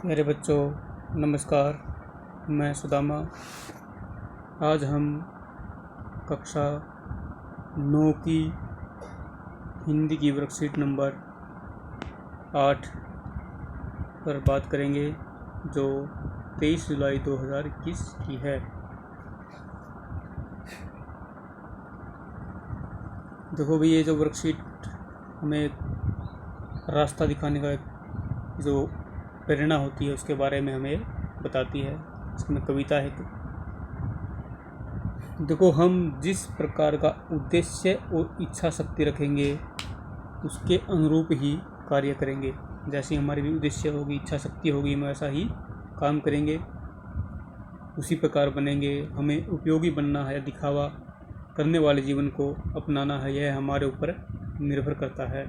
मेरे बच्चों नमस्कार। मैं सुदामा। आज हम कक्षा 9 की हिंदी की वर्कशीट नंबर 8 पर बात करेंगे, जो 23 जुलाई 2021 की है। देखो भाई, ये जो वर्कशीट हमें रास्ता दिखाने का जो प्रेरणा होती है उसके बारे में हमें बताती है। इसमें कविता है। तो देखो, हम जिस प्रकार का उद्देश्य और इच्छा शक्ति रखेंगे उसके अनुरूप ही कार्य करेंगे। जैसी हमारी भी उद्देश्य होगी, इच्छा शक्ति होगी, हम वैसा ही काम करेंगे, उसी प्रकार बनेंगे। हमें उपयोगी बनना है, दिखावा करने वाले जीवन को अपनाना है, यह हमारे ऊपर निर्भर करता है।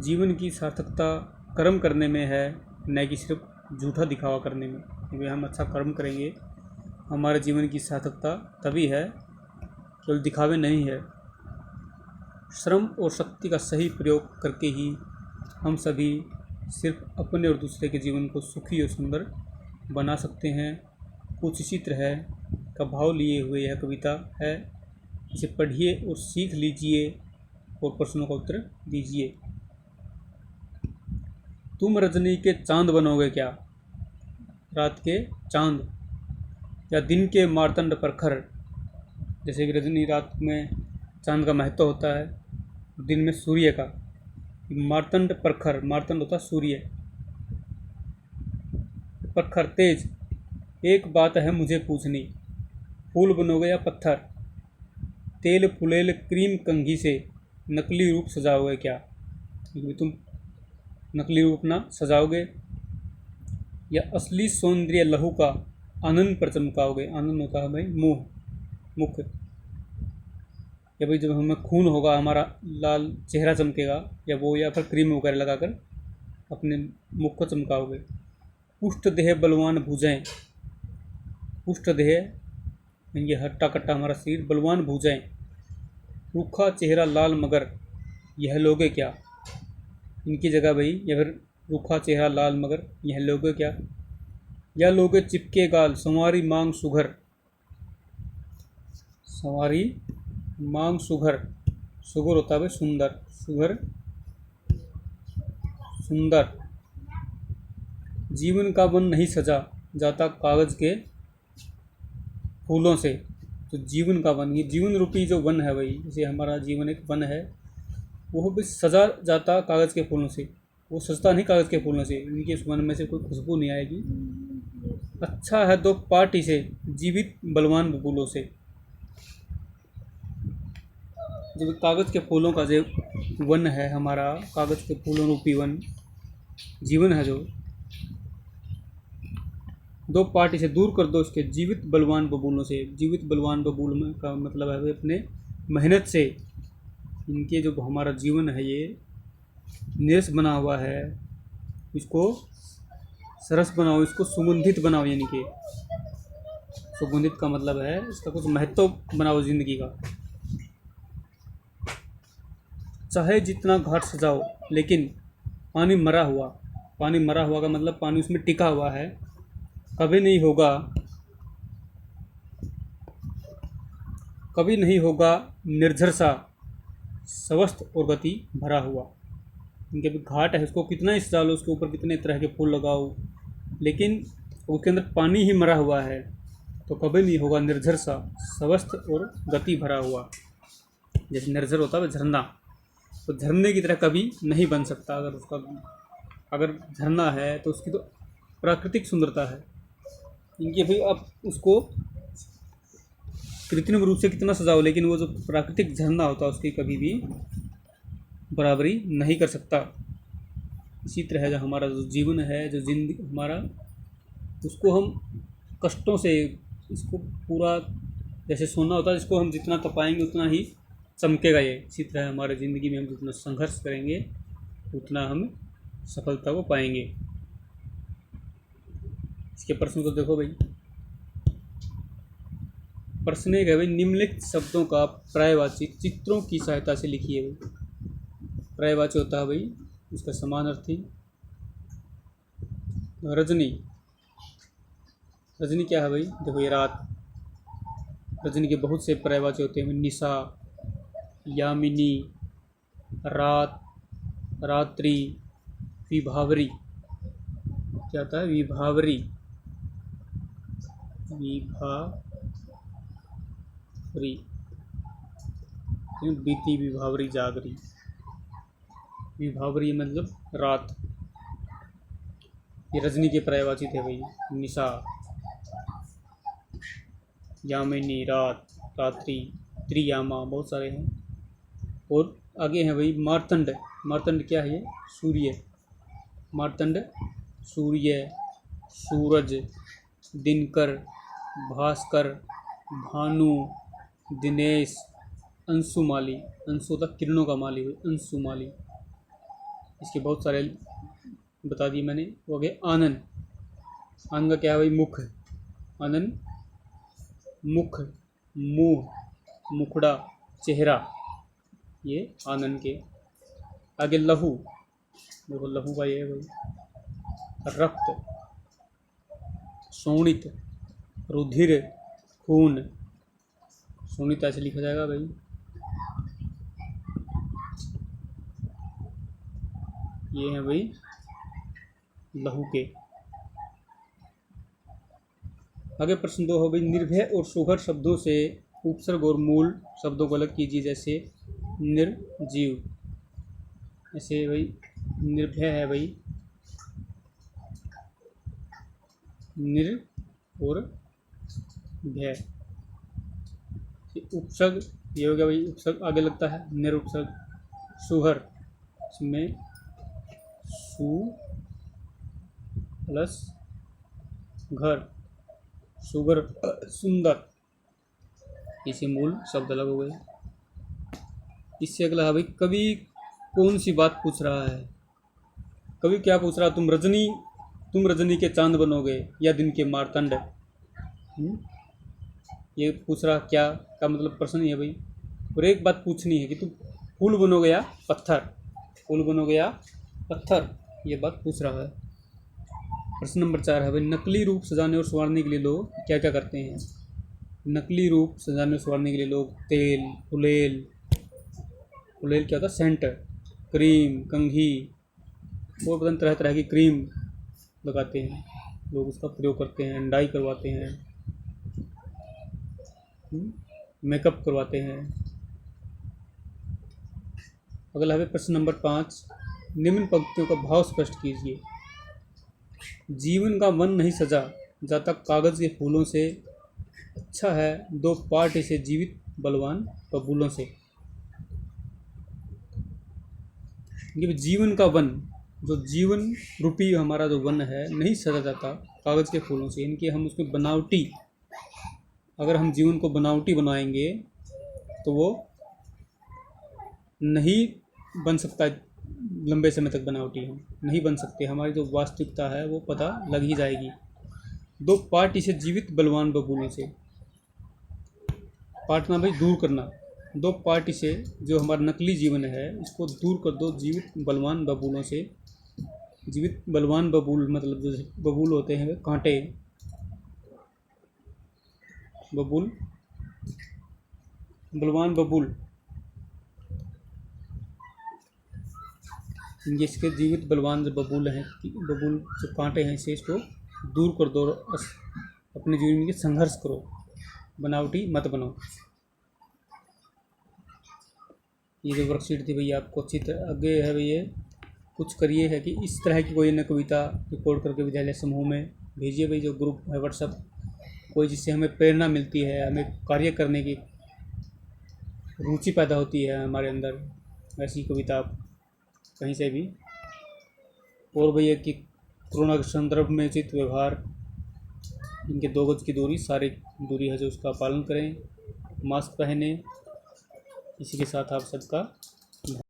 जीवन की सार्थकता कर्म करने में है, न कि सिर्फ झूठा दिखावा करने में। क्योंकि हम अच्छा कर्म करेंगे, हमारे जीवन की सार्थकता तभी है, केवल दिखावे नहीं है। श्रम और शक्ति का सही प्रयोग करके ही हम सभी सिर्फ अपने और दूसरे के जीवन को सुखी और सुंदर बना सकते हैं। कुछ इसी तरह का भाव लिए हुए यह कविता है। इसे पढ़िए और सीख लीजिए और प्रश्नों का उत्तर दीजिए। तुम रजनी के चांद बनोगे क्या? रात के चांद या दिन के मार्तंड प्रखर। जैसे कि रजनी रात में चांद का महत्व होता है, दिन में सूर्य का। मार्तंड प्रखर, मार्तंड होता सूर्य, प्रखर तेज। एक बात है मुझे पूछनी, फूल बनोगे या पत्थर? तेल फुलेल क्रीम कंघी से नकली रूप सजाओगे क्या? तुम नकली रूप ना सजाओगे, या असली सौंदर्य लहू का आनंद पर चमकाओगे? आनंद होता है भाई मुँह, मुख। या भाई जब हमें खून होगा, हमारा लाल चेहरा चमकेगा, या फिर क्रीम वगैरह लगाकर अपने मुख को चमकाओगे। पुष्ट देह बलवान भुजाएं। पुष्ट देह ये हट्टा कट्टा हमारा शरीर, बलवान भुजाएं। रूखा चेहरा लाल मगर, यह लोगे क्या? इनकी जगह भाई, या फिर रूखा चेहरा लाल मगर, यह लोगे क्या? या लोगे चिपके गाल, संवारी मांग सुघर। संवारी मांग सुघर, सुघर होता है सुंदर, सुघर सुंदर। जीवन का वन नहीं सजा जाता कागज के फूलों से। तो जीवन का वन, ये जीवन रूपी जो वन है भाई, जैसे हमारा जीवन एक वन है, वो भी सजा जाता कागज़ के फूलों से। वो सजता नहीं कागज़ के फूलों से, उनके उस वन में से कोई खुशबू नहीं आएगी। अच्छा है दो पार्टी से जीवित बलवान बबूलों से। जब कागज़ के फूलों का जो वन है हमारा, कागज़ के फूलों रूपी वन जीवन है, जो दो पार्टी से दूर कर दो उसके जीवित बलवान बबूलों से। जीवित बलवान बबूल में का मतलब है अपने मेहनत से। इनके जो हमारा जीवन है ये नीरस बना हुआ है, इसको सरस बनाओ, इसको सुगंधित बनाओ। यानी कि सुगंधित का मतलब है इसका कुछ महत्व बनाओ जिंदगी का। चाहे जितना घाट सजाओ लेकिन पानी मरा हुआ। पानी मरा हुआ का मतलब पानी उसमें टिका हुआ है, कभी नहीं होगा, कभी नहीं होगा निर्झर सा, स्वस्थ और गति भरा हुआ। इनके भी घाट है, उसको कितना ही सजा लो, उसके ऊपर कितने तरह के फूल लगाओ, लेकिन उसके अंदर पानी ही मरा हुआ है, तो कभी नहीं होगा निर्झर सा, स्वस्थ और गति भरा हुआ। जैसे निर्झर होता है झरना, तो झरने की तरह कभी नहीं बन सकता। अगर झरना है तो उसकी तो प्राकृतिक सुंदरता है। इनकी भाई आप उसको कृत्रिम रूप से कितना सजाओ, लेकिन वो जो प्राकृतिक झरना होता है उसकी कभी भी बराबरी नहीं कर सकता। इसी तरह जो हमारा जो जीवन है, जो जिंदगी हमारा, उसको हम कष्टों से, इसको पूरा जैसे सोना होता है, जिसको हम जितना तपाएंगे उतना ही चमकेगा ये। इसी तरह हमारे ज़िंदगी में हम जितना संघर्ष करेंगे उतना हम सफलता को पाएंगे। इसके प्रश्न को देखो भाई। प्रश्न एक है भाई, निम्नलिखित शब्दों का पर्यायवाची चित्रों की सहायता से लिखिए। भाई पर्यायवाची होता है भाई इसका समानार्थी। रजनी, रजनी क्या है भाई? देखो ये रात, रजनी के बहुत से पर्यायवाची होते हैं, निशा, यामिनी, रात, रात्रि, विभावरी। क्या होता है? विभावरी, विभावरी, बीती, विभावरी, जागरी। विभावरी मतलब रात, ये रजनी के पर्यायवाची थे भाई। निशा, यामिनी, रात, रात्रि, त्रियामा, बहुत सारे हैं। और आगे हैं भाई मार्तंड। मार्तंड क्या है? ये सूर्य। मार्तंड सूर्य, सूरज, दिनकर, भास्कर, भानु, दिनेश, अंशुमाली। अंशु तक किरणों का माली हुई, अंशुमाली। इसके बहुत सारे बता दिए मैंने। वो गए आनंद। आनंद का क्या है भाई? मुख। आनंद मुख, मुंह, मुखड़ा, चेहरा, ये आनंद के। आगे लहू, देखो लहू का ये है भाई रक्त, शोणित, रुधिर, खून। शोणित ऐसे लिखा जाएगा भाई। ये है भाई लहू के। आगे प्रश्न 2 हो भाई, निर्भय और सुघर शब्दों से उपसर्ग और मूल शब्दों को अलग कीजिए। जैसे निर्जीव, ऐसे भाई निर्भय है भाई, निर और भय। उपसर्ग ये हो गया भाई, उपसर्ग आगे लगता है निरुपसर्ग। सुहर, इसमें सु प्लस घर, सुगर, सुंदर। इसे मूल शब्द अलग हो गए। इससे अगला है भाई, कवि कौन सी बात पूछ रहा है? कवि क्या पूछ रहा है? तुम रजनी के चांद बनोगे या दिन के मार्तंड? ये पूछ रहा क्या? का मतलब प्रश्न है भाई। और एक बात पूछनी है कि तुम फूल बनोगे या पत्थर? फूल बनोगे या पत्थर, ये बात पूछ रहा है। प्रश्न नंबर 4 है भाई, नकली रूप सजाने और संवारने के लिए लोग क्या क्या करते हैं? नकली रूप सजाने और संवारने के लिए लोग तेल, फुलेल, फुलेल क्या होता है? सेंट, क्रीम, कंघी, और पता तरह तरह की क्रीम लगाते हैं लोग, उसका प्रयोग करते हैं, डाई करवाते हैं, मेकअप करवाते हैं। अगला है प्रश्न नंबर 5, निम्न पंक्तियों का भाव स्पष्ट कीजिए। जीवन का वन नहीं सजा जाता कागज के फूलों से, अच्छा है दो पार्ट इसे जीवित बलवान बबूलों से। ये जीवन का वन, जो जीवन रूपी हमारा जो वन है, नहीं सजा जाता कागज के फूलों से। इनके हम उसमें बनावटी, अगर हम जीवन को बनावटी बनाएंगे तो वो नहीं बन सकता। लंबे समय तक बनावटी हम नहीं बन सकते, हमारी जो वास्तविकता है वो पता लग ही जाएगी। दो पार्ट इसे जीवित बलवान बबूलों से, पार्टना भाई दूर करना। दो पार्ट इसे, जो हमारा नकली जीवन है, इसको दूर कर दो जीवित बलवान बबूलों से। जीवित बलवान बबूल मतलब जो बबूल होते हैं कांटे, बबूल, बलवान बबूल, जिसके जीवित बलवान जो बबूल हैं, बबूल जो कांटे हैं, इसे इसको दूर कर दो, अपने जीवन में संघर्ष करो, बनावटी मत बनो। ये जो वर्कशीट थी भैया आपको अच्छी तरह आगे है भैया, कुछ करिए है कि इस तरह की कोई न कविता रिकॉर्ड करके विद्यालय समूह में भेजिए भाई, जो ग्रुप है व्हाट्सएप, कोई जिससे हमें प्रेरणा मिलती है, हमें कार्य करने की रुचि पैदा होती है हमारे अंदर। ऐसी कविता आप कहीं से भी। और भैया कि कोरोना के संदर्भ में उचित व्यवहार, इनके 2 गज की दूरी, सारी दूरी है जो उसका पालन करें, मास्क पहने। इसी के साथ आप सबका